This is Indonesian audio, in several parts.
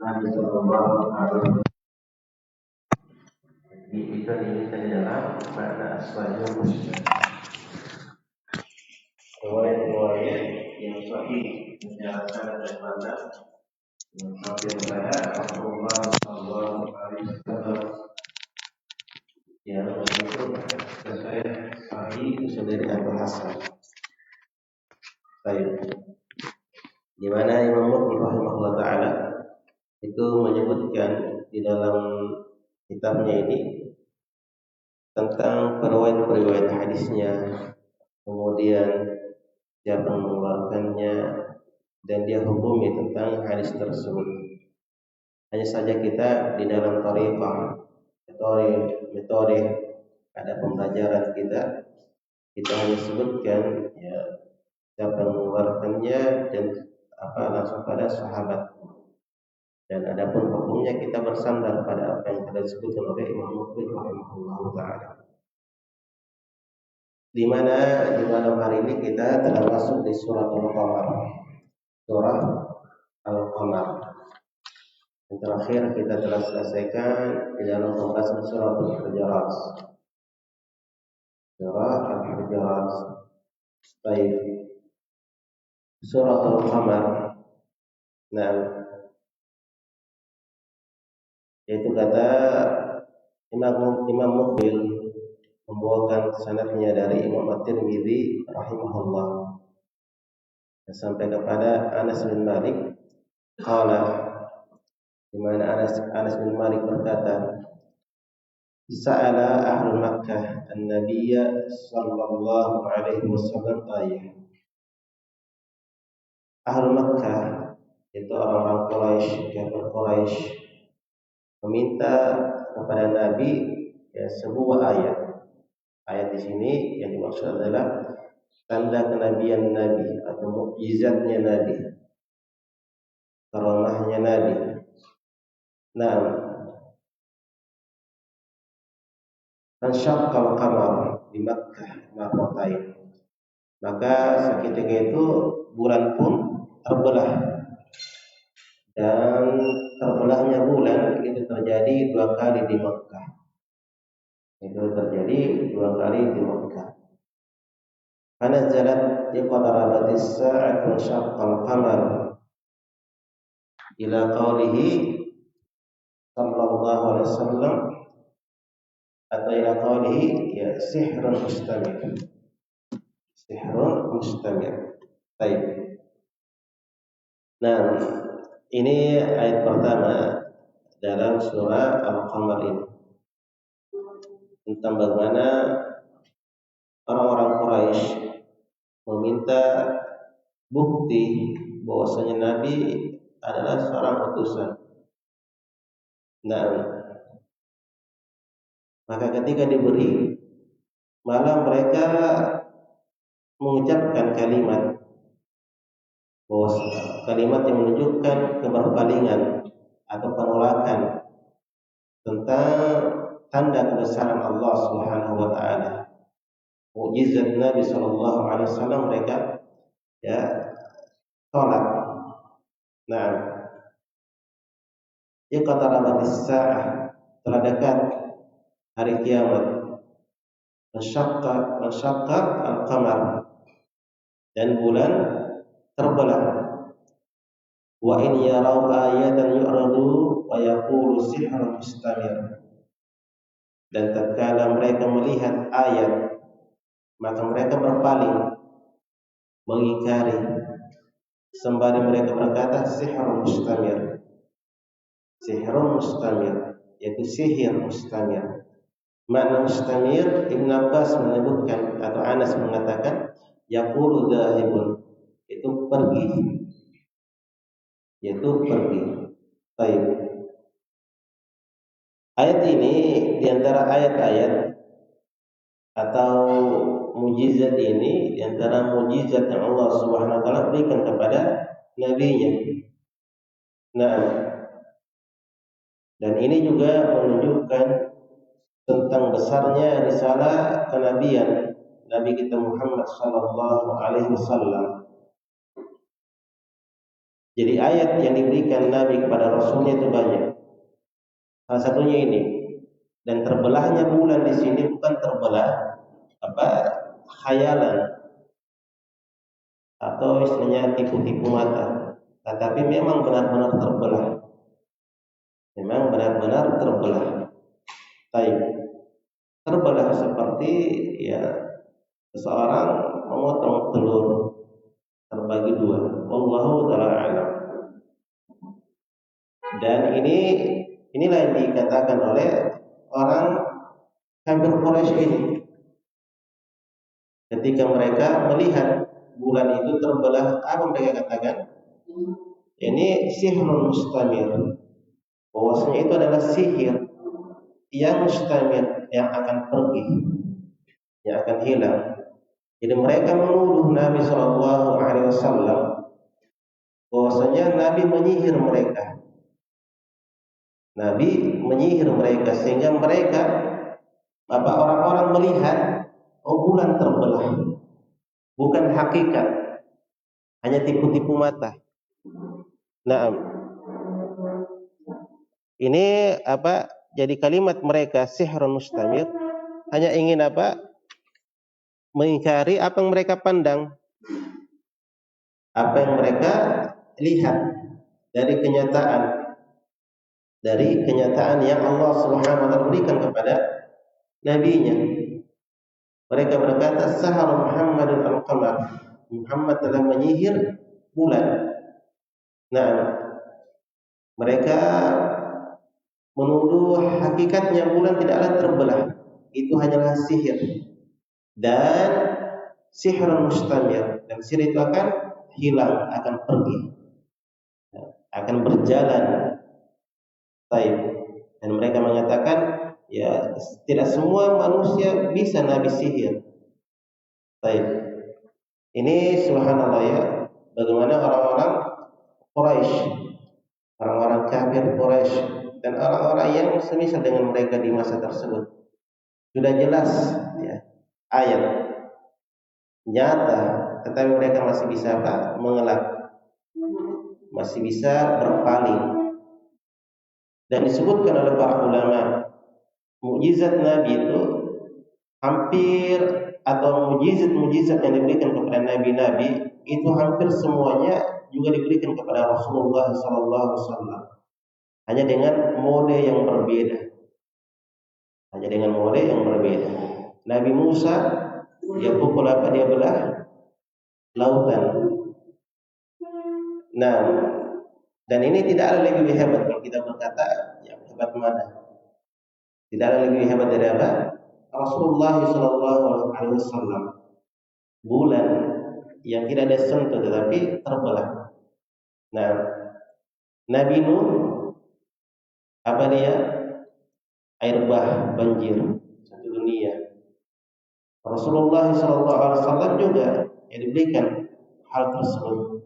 Nabi Sallallahu Alaihi Wasallam itu diinginkan di dalam makna asbabul muslim. Riwayat-riwayat yang sahih menjelaskan dan mana yang sampai kepada Rasulullah Sallallahu Alaihi Wasallam yang menyebut terkait sahih itu sendiri atau hasan. Baik. Di mana Imam Mukbil rahimahullah taala itu menyebutkan di dalam kitabnya ini tentang periwayat-periwayat hadisnya, kemudian siapa yang mengeluarkannya, dan dia hukumi tentang hadis tersebut. Hanya saja kita di dalam thariqah, metode ada pembelajaran kita hanya sebutkan ya siapa yang mengeluarkannya dan langsung pada sahabat. Dan adapun hukumnya kita bersandar pada apa yang telah disebutkan oleh Imam Mukbil rahimahullah taala. Di mana di malam hari ini kita telah masuk di surah Al-Qamar. Surah Al-Qamar. Yang terakhir kita telah selesaikan di dalam pembahasan surah Al-Hujurat. Surah Al-Hujurat. Baik. Surah Al-Qamar. Nah, yaitu kata Imam Mukbil membawakan sanadnya dari Imam At-Tirmidzi rahimahullah sampai kepada Anas bin Malik qala, di mana Anas bin Malik berkata, sa'ala ahlu Makkah an-nabiyya sallallahu alaihi wasallam ayah. Ahlu Makkah itu orang-orang Quraisy, kafir Quraisy, meminta kepada Nabi ya sebuah ayat. Ayat di sini yang dimaksud adalah tanda kenabian Nabi atau mukjizatnya Nabi, karamahnya Nabi. Nah, ansyaqqal qamar di Makkah marratain. Maka seketika itu bulan pun terbelah. Dan terbelahnya bulan itu terjadi 2 kali di Makkah. Itu terjadi 2 kali di Makkah. Fanazalat iqtarabatis sa'atu syaqqal qamar ila qawlihi sallallahu alaihi wasallam atau ila qawlihi ya sihrun mustamir. Sihrun mustamir. Baik. Nah, ini ayat pertama dalam surah Al-Qamar ini tentang bagaimana orang-orang Quraisy meminta bukti bahwasanya Nabi adalah seorang utusan. Nah, maka ketika diberi, malah mereka mengucapkan kalimat kalimat yang menunjukkan keberpalingan atau penolakan tentang tanda kebesaran Allah Subhanahu wa taala. Mukjizat Nabi sallallahu alaihi wasallam mereka ya tolak. Nah, iqtarabatis sa'ah, telah dekat hari kiamat. Mensyaqqa al-qamar, dan bulan terbelah. Wa in yarau ayatan yu'radu wa yaqulu sihrun mustamir. Dan tatkala mereka melihat ayat, maka mereka berpaling, mengingkari, sembari mereka berkata sihrun mustamir. Sihrun mustamir, yaitu sihir mustamir. Makna mustamir, Ibn Abbas menyebutkan atau Anas mengatakan yaqulu dhahibun, itu pergi, yaitu pergi. Baik. Ayat ini diantara ayat-ayat atau mujizat ini diantara mujizat yang Allah Subhanahu wa taala berikan kepada nabinya. Nah, dan ini juga menunjukkan tentang besarnya risalah kenabian Nabi kita Muhammad sallallahu alaihi wasallam. Jadi ayat yang diberikan Nabi kepada Rasulnya itu banyak. Salah satunya ini. Dan terbelahnya bulan di sini bukan terbelah khayalan atau istilahnya tipu-tipu mata, tetapi memang benar-benar terbelah. Memang benar-benar terbelah. Baik. Terbelah seperti ya seseorang memotong telur terbagi dua. Wallahu ta'ala a'lam. Dan inilah yang dikatakan oleh orang kafir Quraisy ini. Ketika mereka melihat bulan itu terbelah, apa mereka katakan? Ini sihrun mustamir. Bahwasanya itu adalah sihir yang mustamir, yang akan pergi, yang akan hilang. Jadi mereka menuduh Nabi Shallallahu Alaihi Wasallam bahwasanya Nabi menyihir mereka. Nabi menyihir mereka sehingga mereka orang-orang melihat bulan terbelah, bukan hakikat, hanya tipu-tipu mata. Nah, ini jadi kalimat mereka sihrun mustamir hanya ingin mengingkari apa yang mereka pandang, apa yang mereka lihat dari kenyataan yang Allah Subhanahu wa taala berikan kepada nabinya. Mereka berkata sahara Muhammadun al-qamar. Muhammad telah menyihir bulan. Nah, mereka menuduh hakikatnya bulan tidaklah terbelah. Itu hanyalah sihir. Dan sihrun mustamir. Dan sihir itu akan hilang, akan pergi, akan berjalan. Baik. Dan mereka mengatakan ya tidak semua manusia bisa Nabi sihir. Baik. Ini subhanallah ya, bagaimana orang-orang Quraisy, orang-orang kafir Quraisy dan orang-orang yang semisal dengan mereka di masa tersebut. Sudah jelas ya, ayat nyata, tetapi mereka masih bisa mengelak, masih bisa berpaling. Dan disebutkan oleh para ulama, mukjizat Nabi itu hampir, atau mukjizat yang diberikan kepada nabi-nabi itu hampir semuanya juga diberikan kepada Rasulullah SAW. Hanya dengan mode yang berbeda. Nabi Musa dia pukul dia belah lautan. Nah, dan ini tidak ada lebih hebat kalau kita berkata yang hebat mana? Tidak ada lebih hebat dari Rasulullah SAW. Bulan yang tidak ada sentuh tetapi terbelah. Nah, Nabi Nuh dia? Air banjir satu dunia. Rasulullah SAW juga yang diberikan hal tersebut.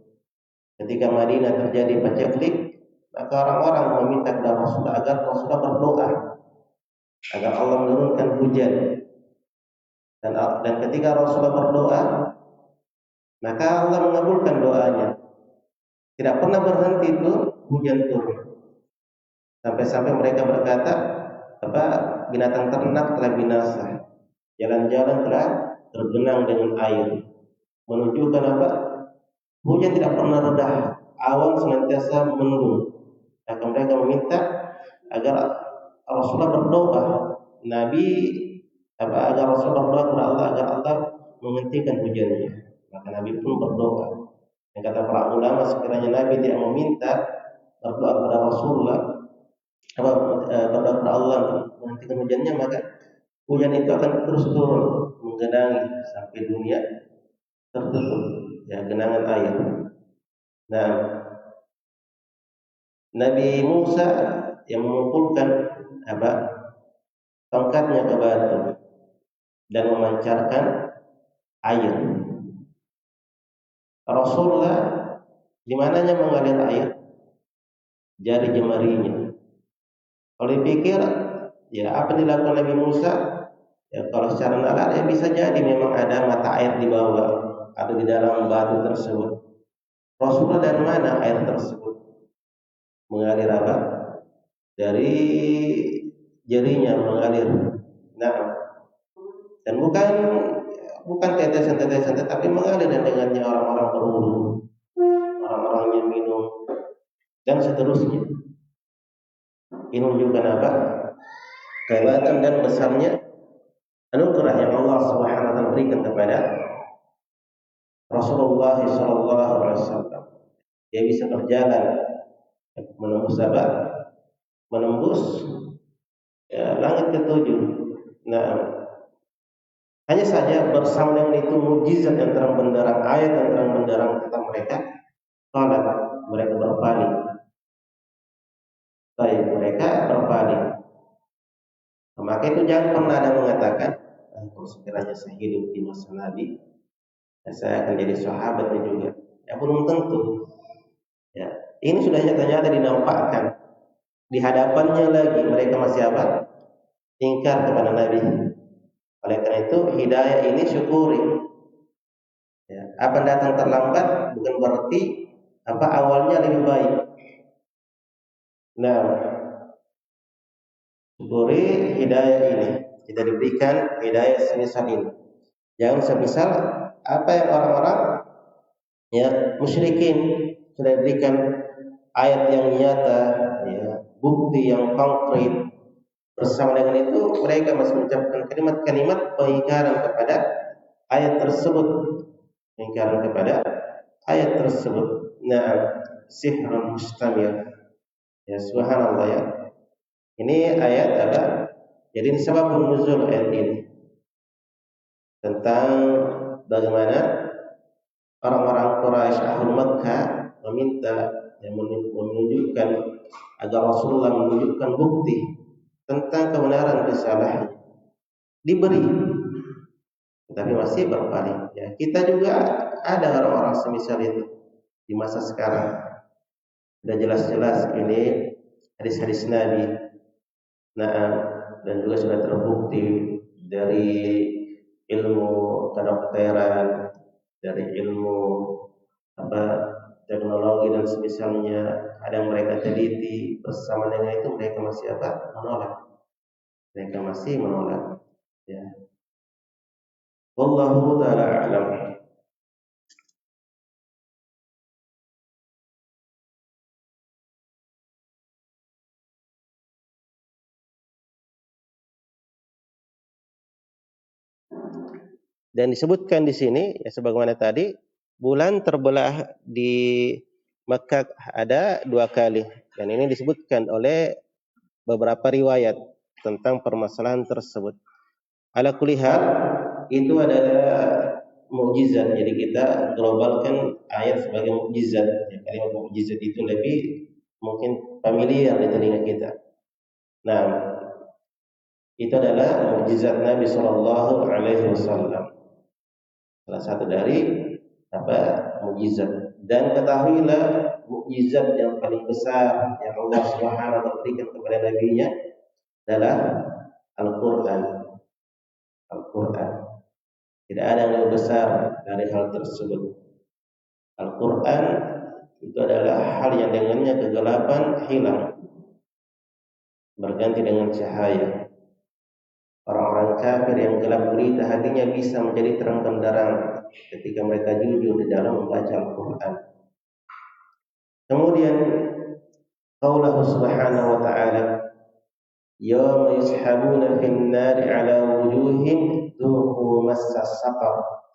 Ketika Madinah terjadi paceklik, maka orang-orang meminta kepada Rasulullah agar Rasulullah berdoa agar Allah menurunkan hujan. Dan ketika Rasulullah berdoa, maka Allah mengabulkan doanya. Tidak pernah berhenti itu hujan turun. Sampai-sampai mereka berkata, binatang ternak telah binasa, jalan-jalan telah tergenang dengan air, menunjukkan hujan tidak pernah reda, awan senantiasa menurun. Maka mereka meminta agar Rasulullah berdoa, agar Rasulullah berdoa kepada Allah agar Allah menghentikan hujannya. Maka Nabi pun berdoa. Dan kata para ulama, sekiranya Nabi tidak meminta berdoa kepada Rasulullah, berdoa kepada Allah menghentikan hujannya, maka hujan itu akan terus turun menggenangi sampai dunia tertutup, ya, genangan air. Nah, Nabi Musa yang mengumpulkan tongkatnya ke batu dan memancarkan air. Rasulullah di mananya mengalir air? Jari jemarinya. Kalau dipikir, ya apa yang dilakukan Nabi Musa? Ya, kalau secara nalar ya bisa jadi memang ada mata air di bawah atau di dalam batu tersebut. Rasulullah dari mana air tersebut mengalir apa? Dari jarinya mengalir. Nah, dan bukan tetesan-tetesan, tetapi mengalir dan dengannya orang-orang berwudu, orang-orang yang minum dan seterusnya. Ini menunjukkan apa? Kehebatan dan besarnya anugerah yang Allah Subhanahu wa taala berikan kepada Rasulullah sallallahu alaihi wasallam. Dia bisa berjalan menembus apa? Menembus ya, langit ketujuh. Nah, hanya saja bersama dengan itu mukjizat yang terang benderang, ayat yang terang benderang tentang mereka, kalau mereka berpaling. Baik, mereka berpaling. Maka itu jangan pernah ada mengatakan, kalau sekiranya saya hidup di masa Nabi, ya saya akan jadi sahabatnya juga. Ya belum tentu. Ya, ini sudah nyata-nyata dinampakkan di hadapannya lagi mereka masih apa? Ingkar kepada Nabi. Oleh karena itu hidayah ini syukuri. Ya, apa datang terlambat bukan berarti apa awalnya lebih baik. Nah, syukuri hidayah ini. Kita diberikan hidayah semisal ini. Jangan semisal apa yang orang-orang ya musyrikin sudah diberikan ayat yang nyata, ya, bukti yang konkret. Bersama dengan itu mereka masih mengucapkan kalimat-kalimat pengingkaran kepada ayat tersebut, pengingkaran kepada ayat tersebut. Nah, sihrun mustamir. Ya subhanallah ya. Ini ayat apa? Jadi ini sebab nuzul ayat ini tentang bagaimana orang-orang Quraisy Ahlul Makkah meminta yang menunjukkan agar Rasulullah menunjukkan bukti tentang kebenaran risalahnya. Diberi, tetapi masih berpaling. Ya, kita juga ada orang-orang semisal itu di masa sekarang. Sudah jelas-jelas ini hadis-hadis Nabi. Nah, dan juga sudah terbukti dari ilmu kedokteran, dari ilmu apa teknologi dan semisalnya, ada yang mereka teliti. Bersama dengan itu mereka masih apa? Menolak. Mereka masih menolak. Ya. Wallahu taala a'lam. Dan disebutkan di sini ya sebagaimana tadi, bulan terbelah di Makkah ada 2 kali, dan ini disebutkan oleh beberapa riwayat tentang permasalahan tersebut. Ala kulli hal itu adalah mukjizat. Jadi kita globalkan ayat sebagai mukjizat. Ya, kalimat mukjizat itu lebih mungkin familiar di telinga kita. Nah, itu adalah mukjizat Nabi Shallallahu Alaihi Wasallam. Salah satu dari apa mukjizat. Dan ketahuilah mukjizat yang paling besar yang Allah Subhanahu wa taala berikan kepada nabinya adalah Al-Qur'an. Al-Qur'an. Tidak ada yang lebih besar dari hal tersebut. Al-Qur'an itu adalah hal yang dengannya kegelapan hilang, berganti dengan cahaya. Orang-orang kafir yang gelap gulita hatinya bisa menjadi terang benderang ketika mereka jujur di dalam membaca Al-Quran. Kemudian qauluhu subhanahu wa ta'ala, yawma yushabuna fin nari ala wujuhim dhuqu massa saqar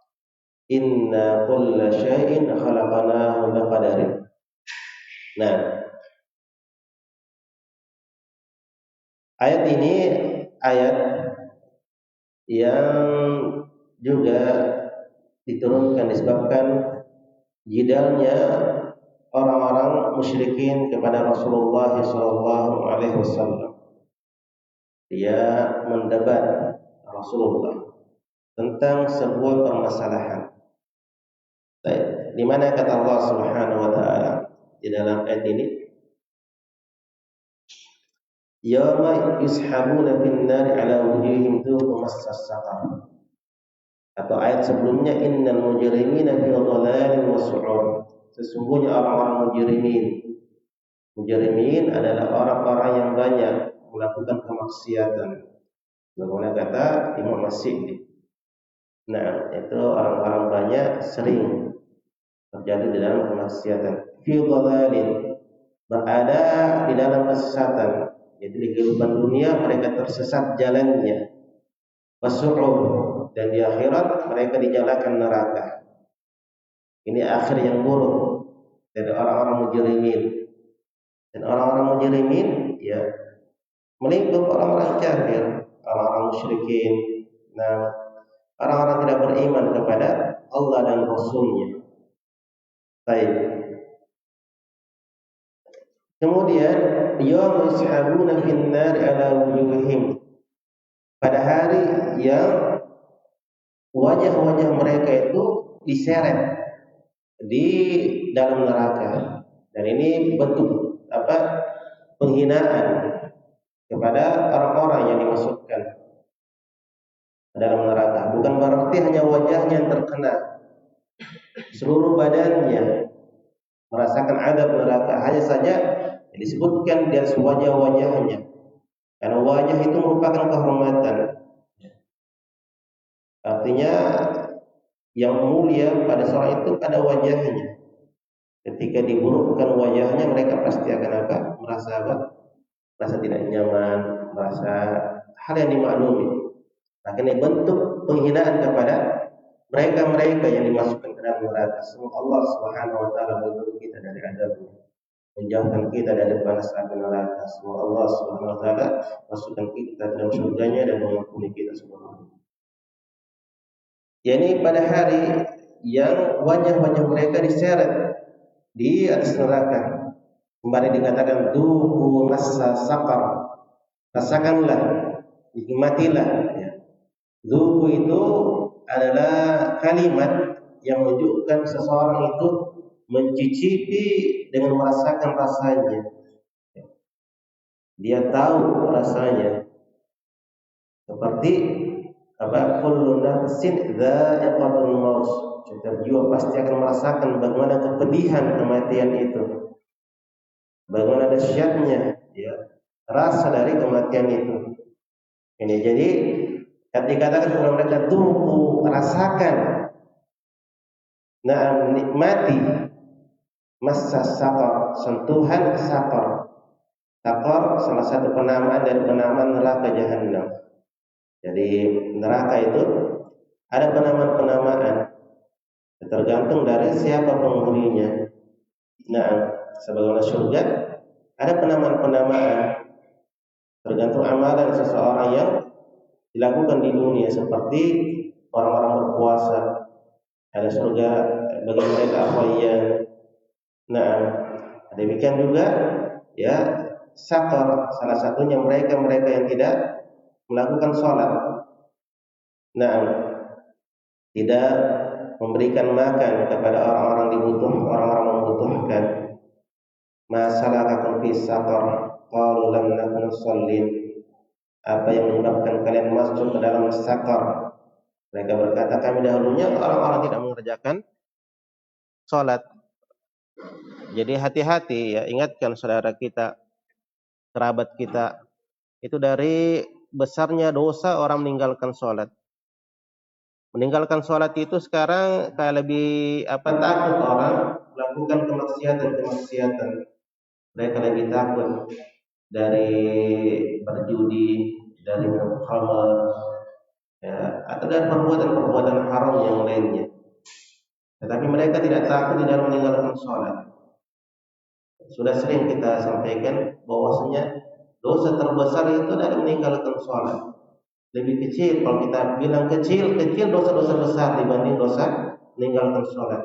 inna kulla syai'in khalaqnahu biqadarin. Nah, ayat ini ayat yang juga diturunkan disebabkan jidalnya orang-orang musyrikin kepada Rasulullah sallallahu alaihi wasallam. Dia mendebat Rasulullah tentang sebuah permasalahan. Baik, di mana kata Allah Subhanahu wa taala di dalam ayat ini? Yawma yushabuna fin nar ala wujuhihim dhuqu massas saqar. Atau ayat sebelumnya innal mujrimina fi dhalalin wa su'ur. Sesungguhnya orang-orang mujrimin adalah orang-orang yang banyak melakukan kemaksiatan. Bagaimana kata Imam As-Sibdi. Nah, itu orang-orang banyak sering terjadi di dalam kemaksiatan. Fi dhalalin, berada di dalam kesesatan. Jadi di kehidupan dunia mereka tersesat jalannya. Wasu'ur, dan di akhirat mereka dijalankan neraka. Ini akhir yang buruk dari orang-orang mujrimin. Dan orang-orang mujrimin ya melingkup orang-orang kafir, orang-orang musyrikin. Nah, orang-orang tidak beriman kepada Allah dan Rasul-Nya. Baik. Kemudian yaum yushabuna fin nar ala wujuhihim. Pada hari yang wajah-wajah mereka itu diseret di dalam neraka. Dan ini bentuk penghinaan kepada orang-orang yang dimasukkan ke dalam neraka. Bukan berarti hanya wajahnya yang terkena, seluruh badannya merasakan azab neraka. Hanya saja disebutkan dari wajah-wajahnya, karena wajah itu merupakan kehormatan. Artinya yang mulia pada seorang itu pada wajahnya. Ketika diburukkan wajahnya, mereka pasti akan merasa tidak nyaman, merasa hal yang dimaklumi. Akhirnya bentuk penghinaan kepada mereka-mereka yang dimasukkan ke dalam neraka. Semoga Allah Subhanahu wa taala melindungi kita dari azabnya, menjauhkan kita dari panas api neraka. Semoga Allah Subhanahu wa taala masukkan kita dalam surganya dan mengampuni kita semua. Yani pada hari yang wajah-wajah mereka diseret di atas neraka. Kembali dikatakan duhu massa saqar. Rasakanlah, nikmatilah ya. Duhu itu adalah kalimat yang menunjukkan seseorang itu mencicipi dengan merasakan rasanya. Dia tahu rasanya. Seperti kullu nafsin dha'iqatul maut. Setiap jiwa pasti akan merasakan bagaimana kepedihan kematian itu, bagaimana dahsyatnya ya rasa dari kematian itu. Ini jadi dikatakan kepada mereka tubuh rasakan, nikmati massa saqar, sentuhan saqar. Saqar salah satu penamaan dari penamaan neraka jahanam. Jadi neraka itu ada penamaan-penamaan tergantung dari siapa penghuninya. Nah, sebagaimana surga ada penamaan-penamaan tergantung amalan seseorang yang dilakukan di dunia, seperti orang-orang berpuasa ada surga bagi mereka Ar-Rayyan. Nah, demikian juga ya saqar, salah satunya mereka-mereka yang tidak melakukan sholat. Nah, tidak memberikan makan kepada orang-orang membutuhkan. Masalakakum fi saqar? Qalu lam nakun shallin. Apa yang menyebabkan kalian masuk ke dalam saqar? Mereka berkata, kami dahulunya orang-orang tidak mengerjakan sholat. Jadi hati-hati ya, ingatkan saudara kita, kerabat kita, itu dari besarnya dosa orang meninggalkan sholat. Meninggalkan sholat itu sekarang kayak lebih takut orang melakukan kemaksiatan. Mereka lebih takut dari berjudi, dari minum khamar, ya, atau dari perbuatan haram yang lainnya. Tetapi mereka tidak takut di dalam meninggalkan sholat. Sudah sering kita sampaikan bahwasanya dosa terbesar itu adalah meninggalkan sholat. Lebih kecil, kalau kita bilang kecil dosa-dosa besar dibanding dosa meninggalkan sholat.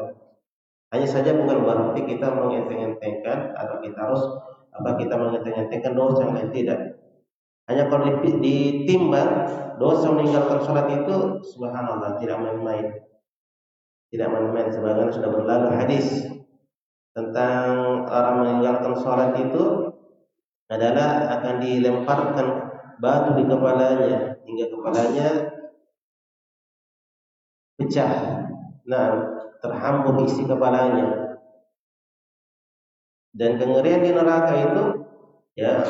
Hanya saja bukan berarti kita mengenteng-entengkan atau kita harus kita mengenteng-entengkan dosa yang lain, tidak. Hanya kalau ditimbang dosa meninggalkan sholat itu, subhanallah, tidak main-main. Tidak main-main. Sebagaimana sudah berlalu hadis tentang orang meninggalkan sholat itu adalah akan dilemparkan batu di kepalanya hingga kepalanya pecah. Nah, terhambur isi kepalanya. Dan kengerian di neraka itu, ya,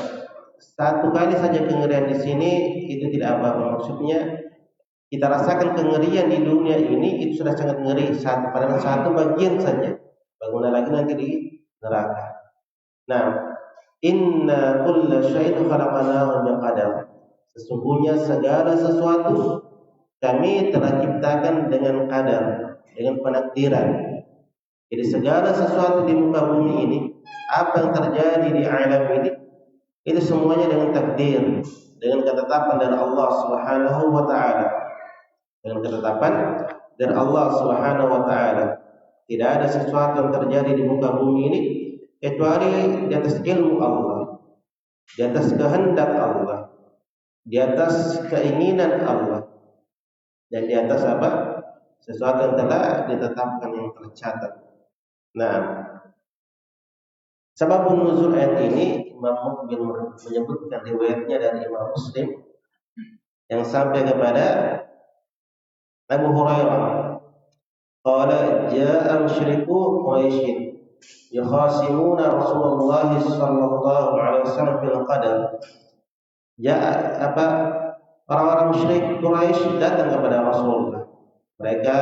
satu kali saja kengerian di sini itu tidak apa-apa. Maksudnya kita rasakan kengerian di dunia ini itu sudah sangat ngeri, padahal satu bagian saja. Bagaimana lagi nanti di neraka. Nah, inna kulla syai'in khalaqnahu biqadar. Sesungguhnya segala sesuatu kami telah ciptakan dengan qadar, dengan penakdiran. Jadi segala sesuatu di muka bumi ini, apa yang terjadi di alam ini, itu semuanya dengan takdir, dengan ketetapan dari Allah Subhanahu wa taala. Dengan ketetapan dari Allah Subhanahu wa taala. Tidak ada sesuatu yang terjadi di muka bumi ini kecuali di atas ilmu Allah, di atas kehendak Allah, di atas keinginan Allah, dan di atas apa? Sesuatu yang telah ditetapkan, yang tercatat. Nah, sebab nuzul ayat ini Imam Muqbil menyebutkan riwayatnya dari Imam Muslim yang sampai kepada Abu Hurairah. Qala jaa musyriku Quraisy yukhasimuna Rasulullah sallallahu alaihi wasallam bil qadar. Orang-orang musyrik Quraisy datang kepada Rasulullah. Mereka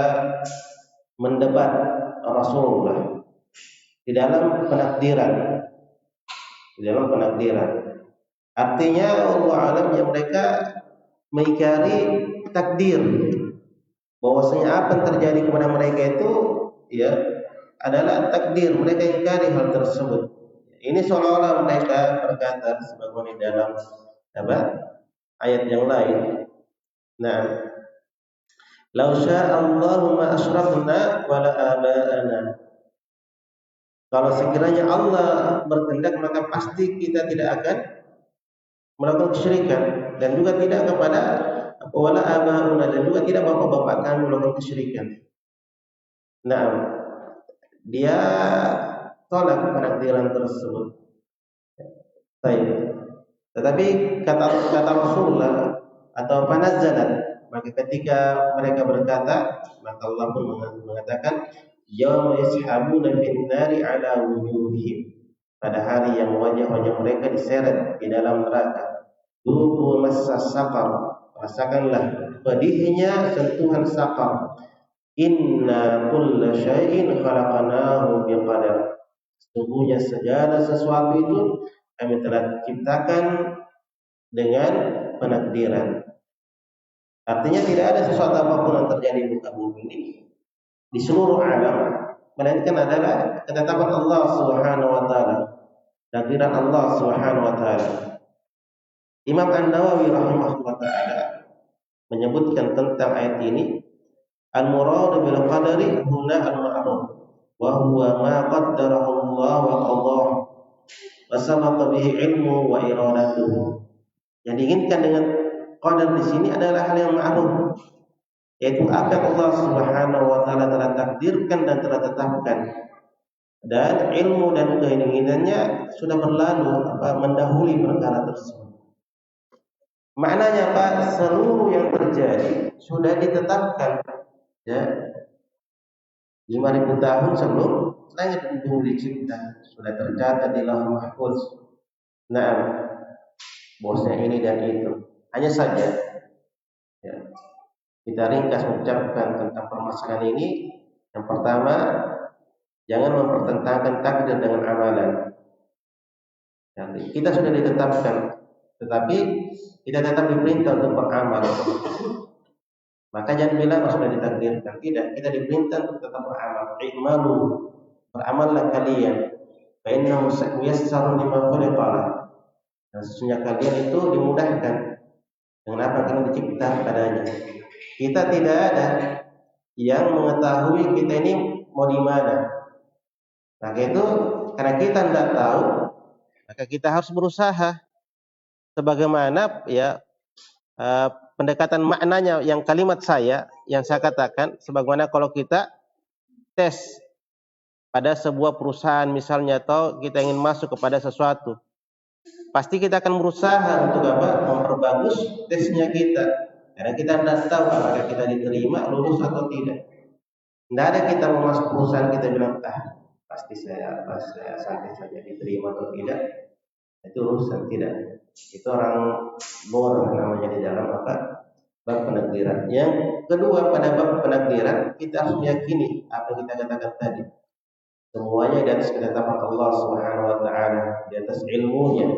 mendebat Rasulullah di dalam penakdiran. Di dalam penakdiran. Artinya Allah alam yang mereka mengingkari takdir. Bahwasanya apa yang terjadi kepada mereka itu ya adalah takdir. Mereka ingkari hal tersebut. Ini seolah-olah mereka berkata sebagaimana dalam ayat yang lain. Nah, "Lau syaa Allahu ma asyrafna wala aba'ana." Kalau sekiranya Allah berkehendak maka pasti kita tidak akan melakukan kesyirikan, dan juga tidak kepada wala aba'una, dan juga tidak bapak-bapak kami melakukan kesyirikan. Nah, dia tolak penakdiran tersebut. Baik. Tetapi kata Rasulullah atau panazzalat, maka ketika mereka berkata, maka Allah pun mengatakan yauma yashabuna fin nari ala wujuhihim, pada hari yang wajah-wajah mereka diseret di dalam neraka. Duku massa saqar, rasakanlah pedihnya sentuhan saqar. Inna kulla syai'in khalaqnahu biqadar. Sesungguhnya segala sesuatu itu kami telah ciptakan dengan penakdiran. Artinya tidak ada sesuatu apapun yang terjadi di muka bumi ini di seluruh alam melainkan adalah ketetapan Allah Subhanahu wa taala, takdiran Allah Subhanahu wa taala. Imam An-Nawawi rahimahullah taala menyebutkan tentang ayat ini, al-murad bil qadari huna al-ma'ruf wa huwa ma qaddarahu Allah wa qadahu wa sabaqa bihi ilmu wa iradatuhu. Yang diinginkan dengan qadar di sini adalah hal yang ma'ruf, yaitu apa yang Allah Subhanahu wa taala telah takdirkan dan telah tetapkan, dan ilmu dan keinginannya sudah berlalu mendahului perkara tersebut. Maknanya apa? Seluruh yang terjadi sudah ditetapkan, ya, 5.000 tahun sebelum langit dan bumi dicipta, sudah tercatat di Lauhul Mahfuz. Nah, bosnya ini dan itu. Hanya saja, ya, kita ringkas mengucapkan tentang permasalahan ini. Yang pertama, jangan mempertentangkan takdir dengan amalan. Jadi, kita sudah ditetapkan, tetapi kita tetap diperintah untuk beramal. Maka jangan bilang sudah ditakdirkan. Tidak, kita diperintah untuk tetap beramal. I'malu, beramallah kalian. Fa innahu sayassaru lima khuliqa lah. Dan sesungguhnya kalian itu dimudahkan dengan apa yang dicipta padanya. Kita tidak ada yang mengetahui kita ini mau di mana. Maka itu karena kita tidak tahu, maka kita harus berusaha sebagaimana ya pendekatan maknanya yang kalimat yang saya katakan, sebagaimana kalau kita tes pada sebuah perusahaan misalnya, atau kita ingin masuk kepada sesuatu, pasti kita akan berusaha untuk apa? Memperbagus tesnya kita. Karena kita tidak tahu apakah kita diterima, lulus atau tidak. Tidak ada kita mau masuk perusahaan kita bilang, pasti saya santai saja diterima atau tidak. Itu urusan tidak. Itu orang bodoh namanya di dalam apa? Bab penakdiran. Yang kedua, pada bab penakdiran kita harus meyakini apa yang kita katakan tadi. Semuanya di atas ketetapan Allah Subhanahu wa taala, di atas ilmunya,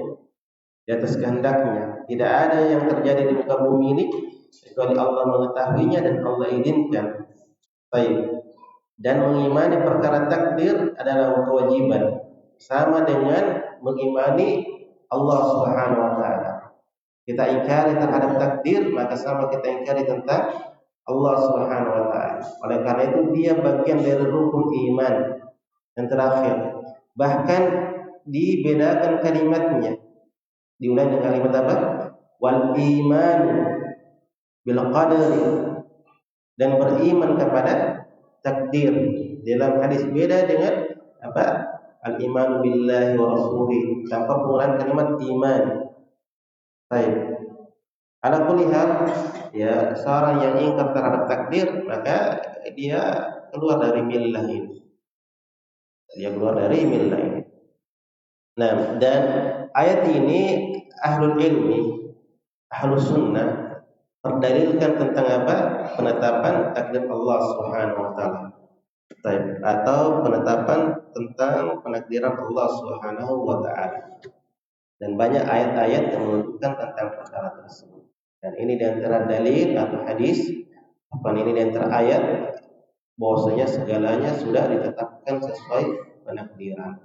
di atas kehendaknya. Tidak ada yang terjadi di muka bumi ini kecuali Allah mengetahuinya dan Allah izinkan. Baik. Dan mengimani perkara takdir adalah kewajiban, sama dengan mengimani Allah Subhanahu wa taala. Kita ingkari terhadap takdir, maka sama kita ingkari tentang Allah Subhanahu wa taala. Oleh karena itu dia bagian dari rukun iman yang terakhir. Bahkan dibedakan kalimatnya. Diulang dengan kalimat apa? Wal iman bil qadari, dan beriman kepada takdir. Dalam hadis beda dengan apa? Al iman billahi wa rasulih, tanpa penggunaan kalimat iman. Baik. Ala kulli hal, ya, seorang yang ingkar terhadap takdir, maka dia keluar dari millah ini. Dia keluar dari millah ini. Nah, dan ayat ini ahlul ilmi, ahlus sunnah berdalilkan tentang apa? Penetapan takdir Allah Subhanahu wa taala. Atau penetapan tentang penakdiran Allah Subhanahu wa taala. Dan banyak ayat-ayat yang menunjukkan tentang perkara tersebut. Dan ini di antara dalil atau hadis, ini di antara ayat bahwasanya segalanya sudah ditetapkan sesuai penakdiran.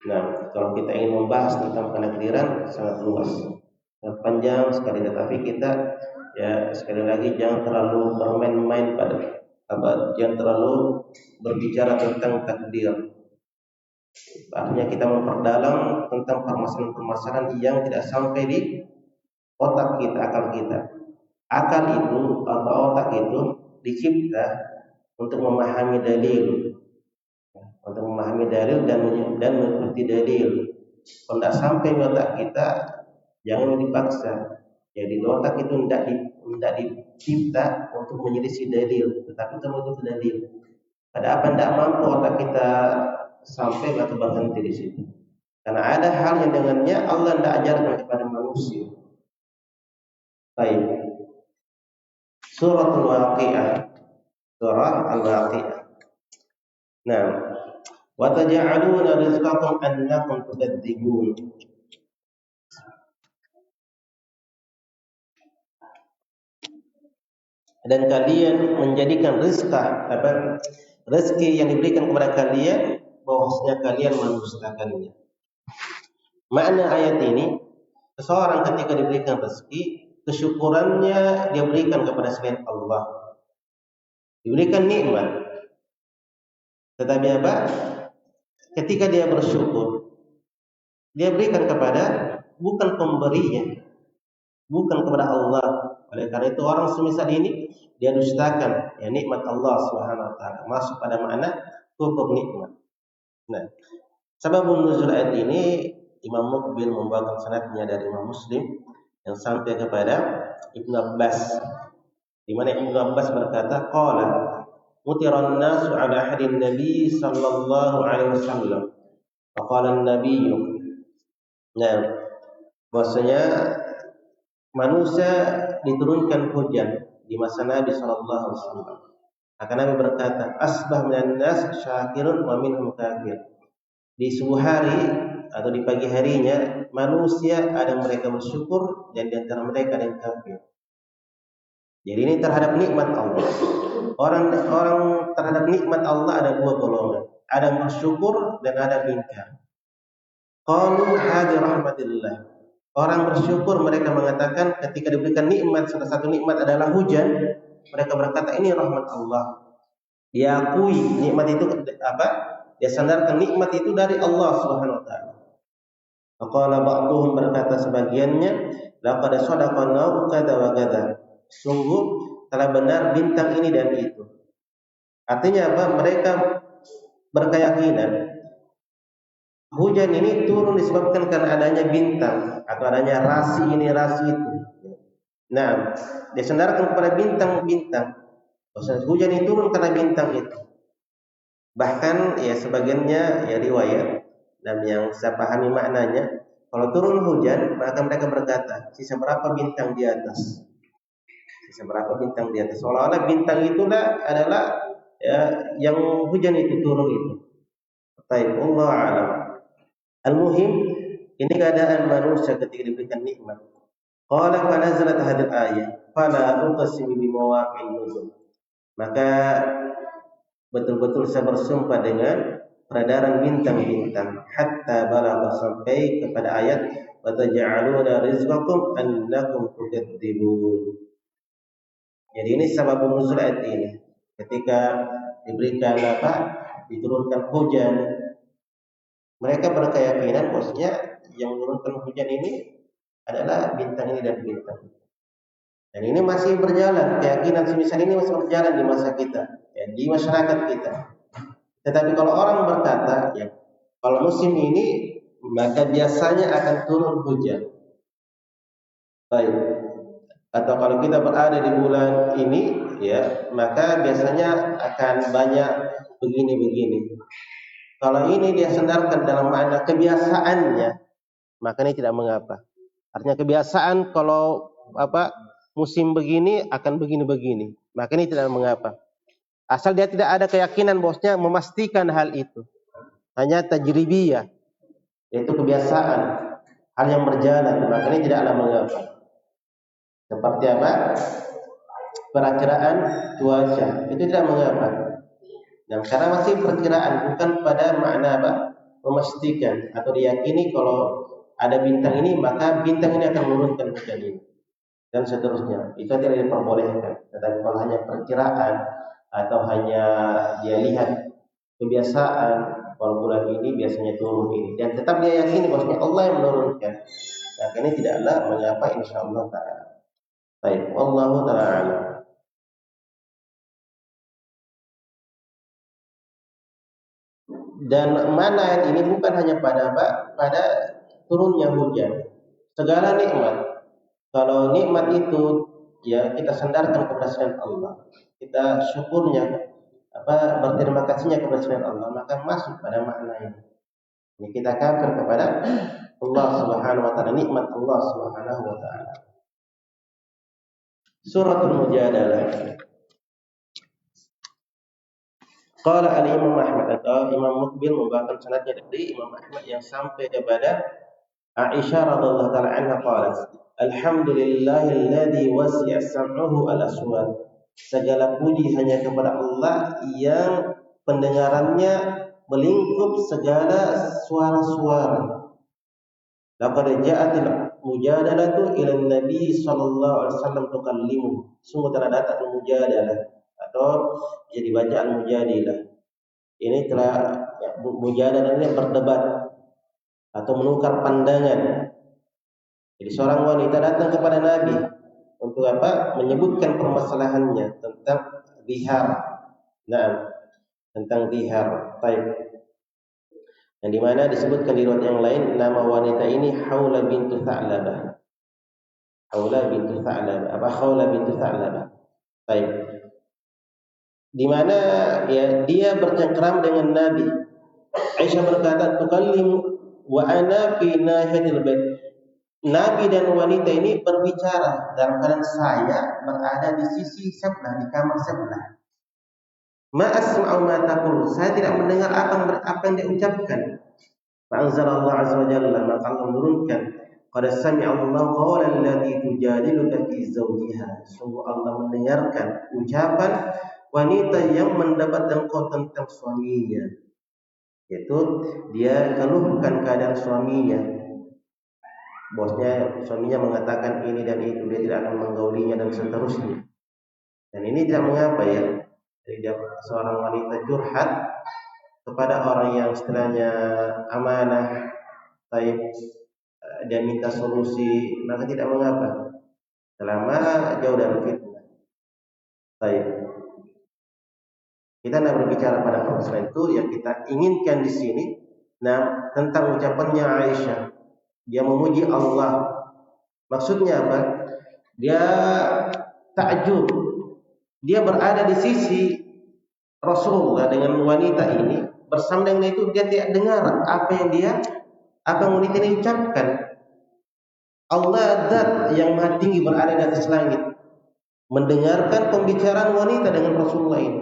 Nah, kalau kita ingin membahas tentang penakdiran sangat luas, sangat panjang sekali, tetapi kita ya sekali lagi jangan terlalu bermain-main pada jangan terlalu berbicara tentang takdir. Artinya kita memperdalam tentang permasalahan-permasalahan yang tidak sampai di otak kita, akal kita. Akal itu atau otak itu dicipta untuk memahami dalil, dan mengikuti dalil. Kalau tidak sampai di otak kita, jangan dipaksa. Jadi otak itu tidak dicipta untuk menyelisih dalil, tetapi untuk mengikuti dalil. Pada apa tidak mampu otak kita sampai, maka berhenti di situ. Karena ada hal yang dengannya Allah tidak ajarkan kepada manusia. Baik. Surah Al-Waqi'ah. Surah Al-Waqi'ah. Nah, wa taj'aluna rizqakum annakum tukadzibun. Dan kalian menjadikan rezeki yang diberikan kepada kalian bahwasanya kalian mendustakannya. Makna ayat ini, seseorang ketika diberikan rezeki, kesyukurannya dia berikan kepada selain Allah. Diberikan nikmat. Tetapi apa? Ketika dia bersyukur, dia berikan kepada bukan pemberinya, bukan kepada Allah. Oleh karena itu orang semisal ini dia dustakan ya nikmat Allah Subhanahu wa taala, masuk pada makna kufur nikmat. Nah, sababun nuzul ayat ini Imam Muqbil membawakan sanadnya dari Imam Muslim yang sampai kepada Ibnu Abbas, di mana Ibnu Abbas berkata, qala mutiran nasu ala hadin Nabi sallallahu alaihi wasallam. Faqala an-nabiy, nah, bahwasanya manusia diturunkan hujan di masa Nabi sallallahu alaihi wasallam. Maka Nabi berkata, asbah minan nas syakirun wa minhum kafir. Di subuh hari atau di pagi harinya manusia ada mereka bersyukur dan di antara mereka ada yang kafir. Jadi ini terhadap nikmat Allah. Orang terhadap nikmat Allah ada dua golongan. Ada yang bersyukur dan ada yang ingkar. Qalu hadhi rahmatillah. Orang bersyukur mereka mengatakan ketika diberikan nikmat, salah satu nikmat adalah hujan, mereka berkata ini rahmat Allah. Dia akui nikmat itu apa? Dia sandarkan nikmat itu dari Allah Subhanahu wa taala. Faqala ba'dhum, berkata sebagiannya, laqad sadaqana kadza wa kadza. Sungguh telah benar bintang ini dan itu. Artinya apa? Mereka berkeyakinan hujan ini turun disebabkan karena adanya bintang atau adanya rasi ini rasi itu. Nah, disandarkan kepada bintang-bintang. Maksudnya hujan itu turun karena bintang itu. Bahkan ya sebagiannya ya riwayat dan yang saya pahami maknanya, kalau turun hujan maka mereka berkata, sisa berapa bintang di atas? Sisa berapa bintang di atas? Seolah-olah bintang itulah adalah ya yang hujan itu turun itu. Baik, Allah alam. Al-muhim ini keadaan manusia ketika diberikan nikmat. Qala fa nazalat hadhihi ayat, fala uqsimu bi mawaqi'in nujum. Maka betul-betul saya bersumpah dengan peredaran bintang-bintang hatta balagha sampai kepada ayat wa taj'aluna rizqakum annakum tukadzibun. Jadi ini sebab nuzul ayat ini. Ketika diberikan diturunkan hujan, mereka berkeyakinan bahwasanya yang menurunkan hujan ini adalah bintang ini dan bintang. Dan ini masih berjalan, keyakinan semisal ini masih berjalan di masa kita, ya, di masyarakat kita. Tetapi kalau orang berkata, ya, kalau musim ini maka biasanya akan turun hujan. Baik. Atau kalau kita berada di bulan ini, ya, maka biasanya akan banyak begini-begini. Kalau ini dia sandarkan dalam makna kebiasaannya, maka ini tidak mengapa. Artinya kebiasaan kalau musim begini akan begini-begini, maka ini tidak mengapa. Asal dia tidak ada keyakinan bosnya memastikan hal itu. Hanya tajribiyah, yaitu kebiasaan, hal yang berjalan, maka ini tidaklah mengapa. Seperti apa? Perakiraan cuaca, itu tidak mengapa. Nah, karena masih perkiraan, bukan pada makna memastikan atau diyakini kalau ada bintang ini, maka bintang ini akan menurunkan hujan ini. Dan seterusnya, itu tidak diperbolehkan. Tetapi kalau hanya perkiraan atau hanya dia lihat kebiasaan, kalau bulan ini biasanya turun ini, dan tetap dia yakini bahwasanya Allah yang menurunkan, maka ini tidaklah mengapa insyaallah taala. Baik, wallahu taala. Dan mana ayat ini bukan hanya pada turunnya hujan, segala nikmat. Kalau nikmat itu ya kita sandarkan kepada selain Allah, kita syukurnya berterima kasihnya kepada selain Allah, maka masuk pada makna ini. Ini kita kafir kepada Allah Subhanahu wa taala, nikmat Allah Subhanahu wa taala. Suratul Mujadalah. Qala al-Imam Ahmad, atau Imam Muqbil membawakan sanadnya dari Imam Ahmad yang sampai kepada Aisyah radhiyallahu taala anha qalat, alhamdulillahilladzi wasi'a sam'uhu al-aswat. Segala puji hanya kepada Allah yang pendengarannya melingkup segala suara-suara. Laqad ja'atil mujadalatu ila Nabi sallallahu alaihi wasallam tukallimu. Sungguh telah datang mujadalah atau jadi bacaan mujadilah. Ini telah mujadalah ini berdebat atau menukar pandangan. Jadi seorang wanita datang kepada Nabi untuk menyebutkan permasalahannya tentang zihar. Nah, tentang zihar. Baik. Yang di mana disebutkan di riwayat yang lain nama wanita ini Haula bintu Tha'labah. Haula bintu Tha'labah. Haula bintu Tha'labah. Baik. Di mana ya dia bercengkeram dengan Nabi. Aisyah berkata, "Tukallim wa ana fi nahiyatil bait." Nabi dan wanita ini berbicara dalam keadaan saya berada di sisi sebelah, di kamar sebelah. Ma asma'u ma taqul. Saya tidak mendengar apa yang dia ucapkan. Fa anzalallahu azza wa jalla, maka Allah menurunkan, qad sami'a Allahu qawla allati tujadiluka fi zawjiha. Sungguh Allah mendengarkan ucapan wanita yang mendapat engkau tentang suaminya, yaitu dia keluhkan keadaan suaminya, bosnya suaminya mengatakan ini dan itu, dia tidak akan menggaulinya dan seterusnya. Dan ini tidak mengapa ya, jadi dia seorang wanita curhat kepada orang yang istilahnya amanah, baik dia minta solusi, maka tidak mengapa selama jauh dari fitnah. Baik. Kita tidak berbicara pada permasalahan itu, yang kita inginkan di sini Nah, tentang ucapannya Aisyah, dia memuji Allah. Maksudnya apa? Dia takjub. Dia berada di sisi Rasulullah dengan wanita ini. Bersama dengan itu dia tidak dengar apa yang wanita ini ucapkan. Allah zat yang maha tinggi berada di atas langit, mendengarkan pembicaraan wanita dengan Rasulullah ini.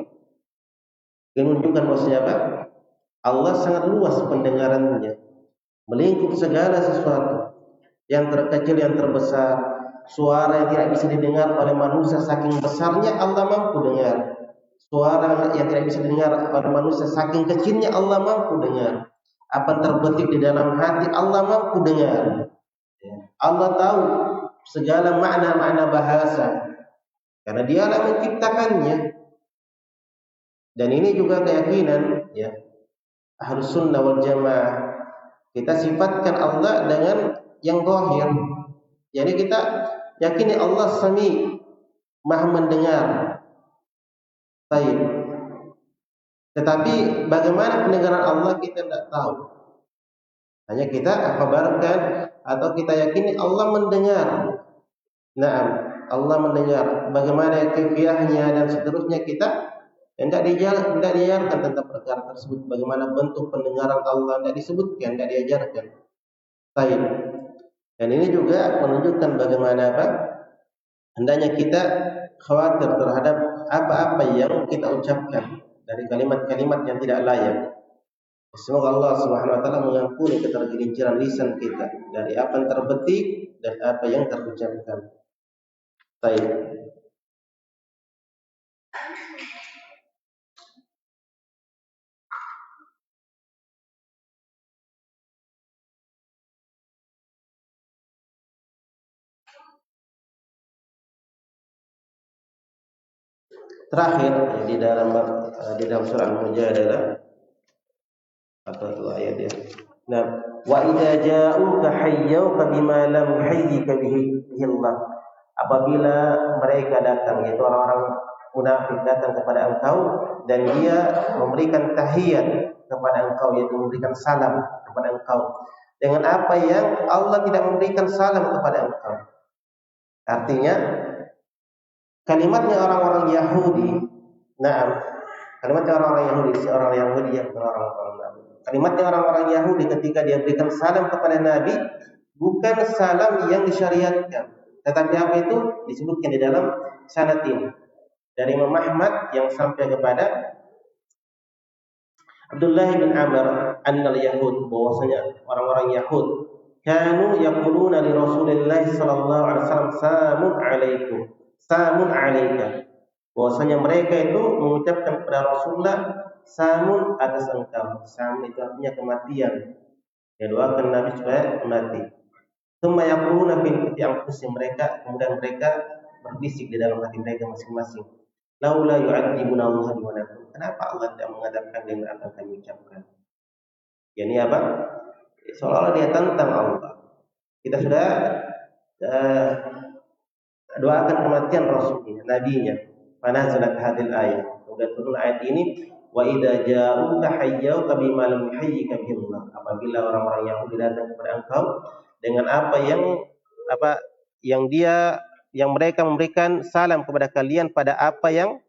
Yang menunjukkan bahwasanya apa? Allah sangat luas pendengarannya, melingkup segala sesuatu, yang terkecil yang terbesar. Suara yang tidak bisa didengar oleh manusia saking besarnya Allah mampu dengar. Suara yang tidak bisa didengar oleh manusia saking kecilnya Allah mampu dengar. Apa yang terbetik di dalam hati Allah mampu dengar. Allah tahu segala makna-makna bahasa karena Dialah menciptakannya. Dan ini juga keyakinan ya Ahlus Sunnah wal Jamaah. Kita sifatkan Allah dengan yang zahir. Jadi kita yakini Allah Sami, Maha mendengar. Baik. Tetapi bagaimana pendengaran Allah kita tidak tahu. Hanya kita kabarkan atau kita yakini Allah mendengar. Naam, Allah mendengar. Bagaimana kaifiahnya dan seterusnya kita tidak diajarkan tentang perkara tersebut. Bagaimana bentuk pendengaran Allah tidak disebutkan, tidak diajarkan. Baik. Dan ini juga menunjukkan bagaimana apa? Hendaknya kita khawatir terhadap apa-apa yang kita ucapkan dari kalimat-kalimat yang tidak layak. Semoga Allah Subhanahu wa taala mengampuni ketergelinciran lisan kita dari apa yang terbetik dan apa yang terucapkan. Baik. Terakhir di dalam surah Al-Mujadalah atau itu ayat dia. Nah, wa idza ja'uka hayyuka bima lam yuhayyika bihi Allah. Apabila mereka datang, yaitu orang-orang munafik datang kepada engkau dan dia memberikan tahiyat kepada engkau, yaitu memberikan salam kepada engkau dengan apa yang Allah tidak memberikan salam kepada engkau. Artinya kalimatnya orang-orang Yahudi, kalimatnya orang-orang Yahudi, seorang Yahudi yang orang-orang Nabi. Kalimatnya orang-orang Yahudi ketika dia berikan salam kepada Nabi bukan salam yang disyariatkan, tetapi apa itu disebutkan di dalam sanad ini dari Imam Ahmad yang sampai kepada Abdullah bin Amr annal Yahud, bahwasanya orang-orang Yahud kanu yaquluna li Rasulillah sallallahu alaihi wasallam samun alaika, bahwasanya mereka itu mengucapkan kepada Rasulullah samun atas engkau. Samun itu artinya kematian. Dia doakan Nabi supaya mati. Tsumma yaquluna fi anfusihim, mereka kemudian mereka berbisik di dalam hati mereka masing-masing. Laula yu'adzibuna Allah bima naqul. Kenapa Allah tidak mengadabkan dengan apa yang kami ucapkan? Yani apa? Seolah-olah dia tantang Allah. Kita sudah doakan kematian Rasulnya, Nabinya. Fanazalat hadil ayat. Kemudian turun ayat ini, wa idza ja'uka hayyuka bima lam yuhayyika bihi Allah. Apabila orang-orang Yahudi datang kepada engkau dengan apa yang mereka memberikan salam kepada kalian pada apa yang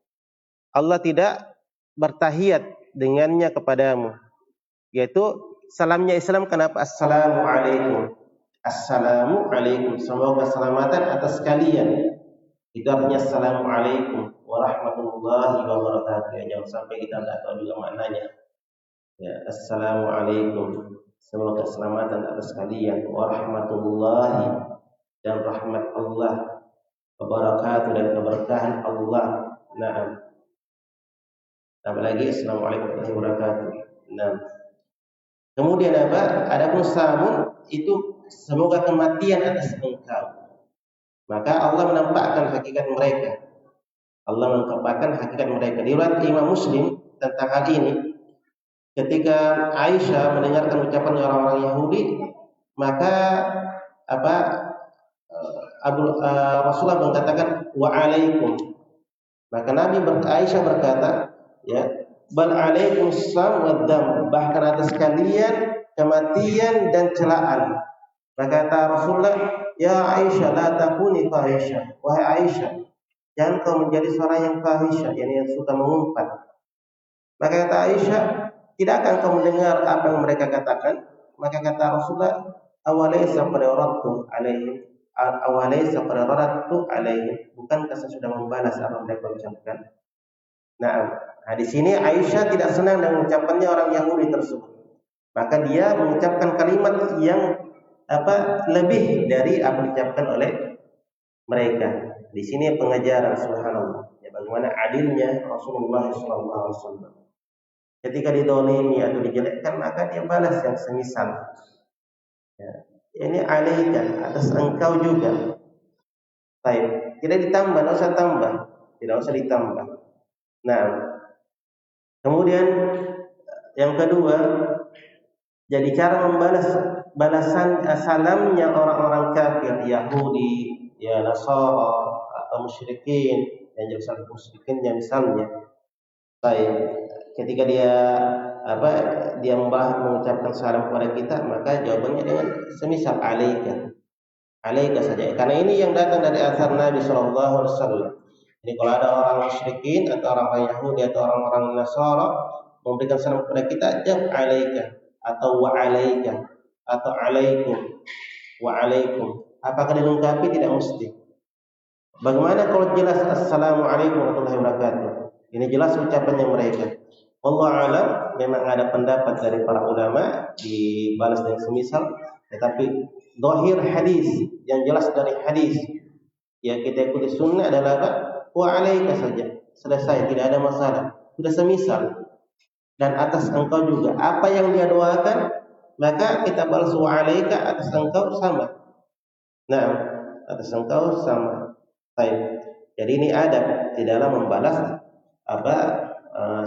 Allah tidak bertahiyat dengannya kepadamu, yaitu salamnya Islam. Kenapa? Assalamu alaikum. Assalamu alaikum, semoga keselamatan atas kalian. Itu artinya assalamu alaikum warahmatullahi wabarakatuh. Ya, jangan sampai kita tidak tahu juga maknanya. Ya, assalamu alaikum, semoga keselamatan atas kalian, warahmatullahi dan rahmat Allah, wabarakatuh dan keberkahan Allah. Naam. Apalagi assalamualaikum warahmatullahi wabarakatuh. Naam. Kemudian apa? Adapun samun itu semoga kematian atas engkau. Maka Allah menampakkan hakikat mereka. Allah menampakkan hakikat mereka. Riwayat Imam Muslim tentang hal ini, ketika Aisyah mendengarkan ucapan orang-orang Yahudi, maka Rasulullah mengatakan wa alaikum. Maka Aisyah berkata, ya, bal alaikum sam wa dam, bahkan atas kalian kematian dan celaan. Maka kata Rasulullah, ya Aisyah la takuni fahisha. Wahai Aisyah, jangan kau menjadi seorang yang fahisha, yang suka mengumpat. Maka kata Aisyah, tidak akan kau mendengar apa yang mereka katakan? Maka kata Rasulullah, awalaysa qad radtu alaihim, awalaysa qad radtu alaihim, bukankah saya sudah membalas apa yang mereka ucapkan? Nah, di sini Aisyah tidak senang dengan ucapannya orang Yahudi tersebut. Maka dia mengucapkan kalimat yang lebih dari apa diucapkan oleh mereka. Di sini pengajaran subhanallah, ya, bagaimana adilnya Rasulullah SAW. Ketika didolimi atau dijelekkan, maka dia balas yang semisal. Ya, ini alaika, atas engkau juga. Baik, tidak ditambah, tidak usah tambah, tidak usah ditambah. Nah, kemudian yang kedua, jadi cara membalas balasan salamnya orang-orang kafir, Yahudi, ya Nasara atau musyrikin, yang jelas musyrikin yang misalnya. Baik, ketika dia mengucapkan salam kepada kita, maka jawabannya dengan semisal alaika. Alaika saja. Karena ini yang datang dari asar Nabi sallallahu alaihi wasallam. Jadi kalau ada orang musyrikin atau orang Yahudi atau orang-orang Nasara memberikan salam kepada kita, jawab alaika atau wa alaika atau alaikum wa alaikum. Apakah dilengkapi? Tidak mesti. Bagaimana kalau jelas assalamualaikum warahmatullahi wabarakatuh? Ini jelas ucapannya mereka. Wallahu alam, memang ada pendapat dari para ulama dibalas dengan semisal, tetapi zahir hadis yang jelas dari hadis yang kita ikuti sunnah adalah apa? Wa alaika saja. Selesai, tidak ada masalah. Sudah semisal. Dan atas engkau juga apa yang dia doakan, maka kita balas wa alaika, atas engkau sama. Nah, atas engkau sama. Baik. Jadi ini adab di dalam membalas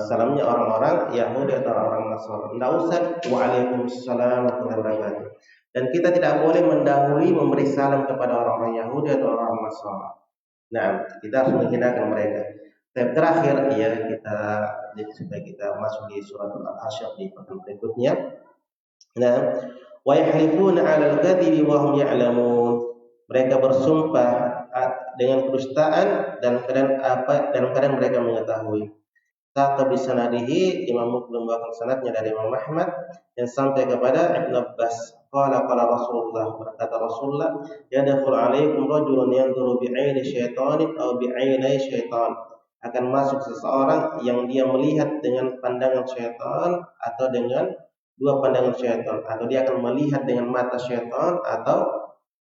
salamnya orang-orang Yahudi atau orang-orang Nasrani. Tidak usah waalaikumsalam warahmatullahi wabarakatuh. Dan kita tidak boleh mendahului memberi salam kepada orang-orang Yahudi atau orang Nasrani. Nah, kita harus menghinakan mereka. Terakhir ya, supaya kita masuk di surat Al-Hasyr di pertemuan berikutnya. Nah, wa yahlifuna 'alal kadhibi wa hum ya'lamun. Mereka bersumpah dengan kedustaan dalam keadaan mereka mengetahui. Taqabi sanadihi, Imam Muslim membawakan sanadnya dari Imam Ahmad yang sampai kepada Ibnu Abbas. Qala Rasulullah, berkata Rasulullah, yadkhulu 'alaikum rajulun yanzuru bi'aini syaitanin aw bi'ainai syaitan. Akan masuk seseorang yang dia melihat dengan pandangan syaitan atau dengan dua pandangan syaitan, atau dia akan melihat dengan mata syaitan atau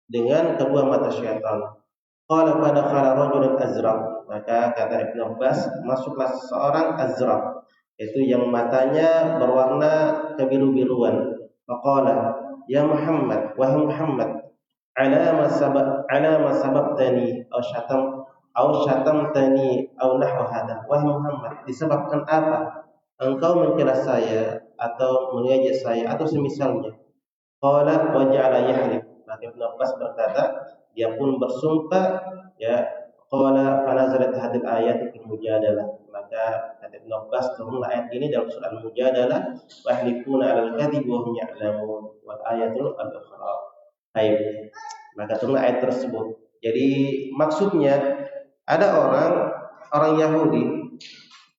dengan kedua mata syaitan. Qala fadakhala rajulun azraq, maka kata Ibnu Abbas, masuklah seseorang azraq, yaitu yang matanya berwarna kebiru-biruan. Faqala, ya Muhammad, wahai Muhammad, ala ma sababtani aw syatamtani aw nahwa hada. Wahai Muhammad, disebabkan apa engkau mencela saya atau mengejek saya atau semisalnya? Qala wa ja'ala yahlif. Maka Ibnu Abbas berkata, dia pun bersumpah, ya. Qala fanazalat hadhihi ayat fil mujadalah. Maka kata Ibnu Abbas, turunlah ayat ini dalam surah Al-Mujadalah, wa yahlifuna 'alal kadhibi wa hum ya'lamun, wal ayatul al-ukhra. Baik. Maka turunlah ayat tersebut. Jadi maksudnya ada orang Yahudi,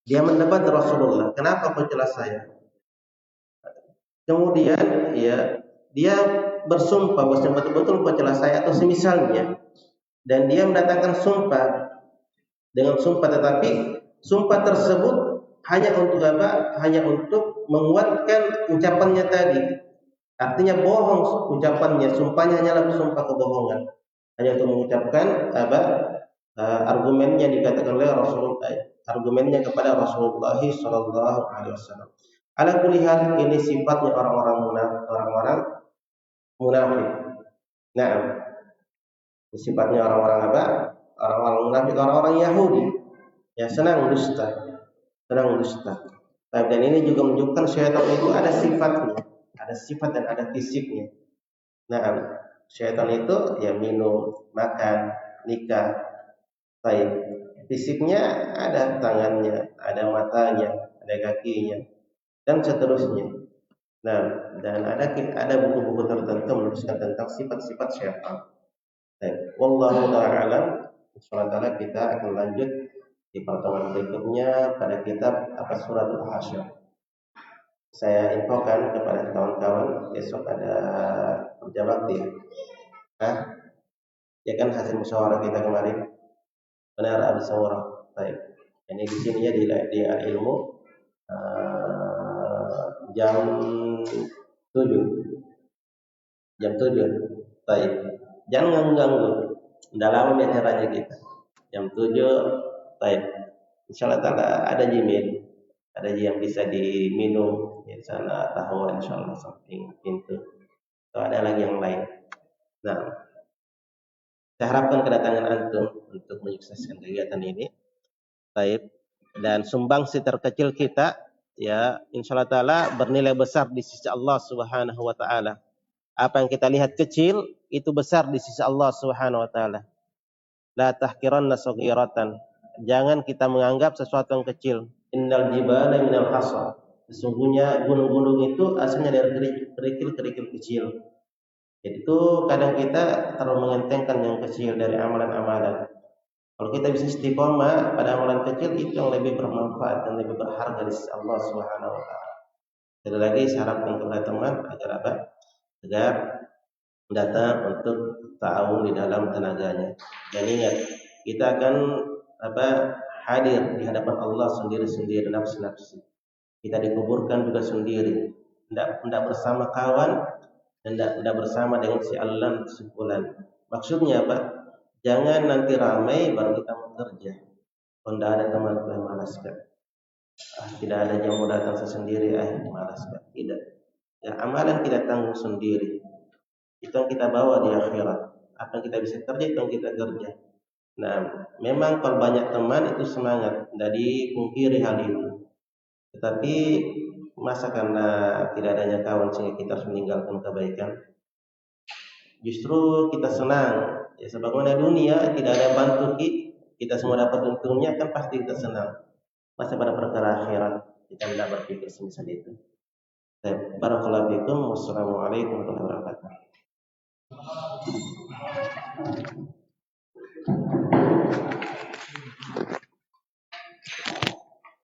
dia mendebat Rasulullah, kenapa kau celah saya? Kemudian ya, dia bersumpah bahwa betul-betul kau celah saya atau semisalnya, dan dia mendatangkan sumpah dengan sumpah, tetapi sumpah tersebut hanya untuk apa? Hanya untuk menguatkan ucapannya tadi. Artinya bohong ucapannya, sumpahnya hanyalah sumpah kebohongan, hanya untuk mengucapkan argumennya dikatakan oleh Rasulullah, argumennya kepada Rasulullah sallallahu alaihi wasallam. Ala kulli hal, ini sifatnya orang-orang munafik. Nah, ini sifatnya orang-orang apa? Orang-orang munafik, orang-orang Yahudi yang senang dusta. Dan ini juga menunjukkan syaitan itu ada sifatnya, ada sifat dan ada fisiknya. Nah, syaitan itu ya minum, makan, nikah. Baik, fisiknya ada tangannya, ada matanya, ada kakinya, dan seterusnya. Nah, dan ada buku-buku tertentu menuliskan tentang sifat-sifat syaitan. Wallahu ta'ala alam. Insyaallah kita akan lanjut di pertemuan berikutnya pada kitab Suratul Hasyr. Saya infokan kepada kawan-kawan besok ada kerja bakti. Ya kan hasil musyawarah kita kemarin. Benar Abu Sawarah. Baik. Ini di sini ya di ilmu jam 7. Jam 7. Baik. Jangan ganggu. Udah lama acaranya kita. Jam 7. Baik. Insyaallah taala ada Jimin. Ada yang bisa diminum di sana tahu insyaallah samping pintu. Atau ada lagi yang lain. Nah, saya harapkan kedatangan antum untuk menyukseskan kegiatan ini. Baik. Dan sumbangsi terkecil kita ya insyaallah taala bernilai besar di sisi Allah Subhanahu wa taala. Apa yang kita lihat kecil itu besar di sisi Allah Subhanahu wa taala. La tahqiranna saghiratan. Jangan kita menganggap sesuatu yang kecil. Innal jibala minal hasa. Sesungguhnya gunung-gunung itu asalnya dari kerikil-kerikil kecil. Jadi itu kadang kita terlalu mengentengkan yang kecil dari amalan-amalan. Kalau kita bisa istiqomah pada amalan kecil itu yang lebih bermanfaat dan lebih berharga di sisi Allah Subhanahu wa taala. Sekali lagi saya harapkan kepada teman agar apa? Agar datang untuk ta'awun di dalam tenaganya. Dan ingat, kita akan hadir di hadapan Allah sendiri-sendiri nafsi-nafsi. Kita dikuburkan juga sendiri. Tidak bersama kawan dan tidak bersama dengan si Allah sebulan. Maksudnya apa? Jangan nanti ramai baru kita bekerja. Kalau tidak ada teman yang malaskan. Tidak ada yang mau datang sendiri, malaskan. Tidak. Ya, amalan kita tanggung sendiri. Itu yang kita bawa di akhirat. Apa yang kita bisa kerja itu yang kita kerja. Nah, memang kalau banyak teman itu semangat, tidak dipungkiri hal itu. Tetapi masa karena tidak adanya kawan sehingga kita harus meninggalkan kebaikan? Justru kita senang. Ya sebagaimana dunia tidak ada bantu kita semua dapat untungnya kan pasti kita senang. Masa pada perkara akhirat kita tidak berpikir semisal itu. Barakallahu fikum. Wassalamualaikum warahmatullahi wabarakatuh.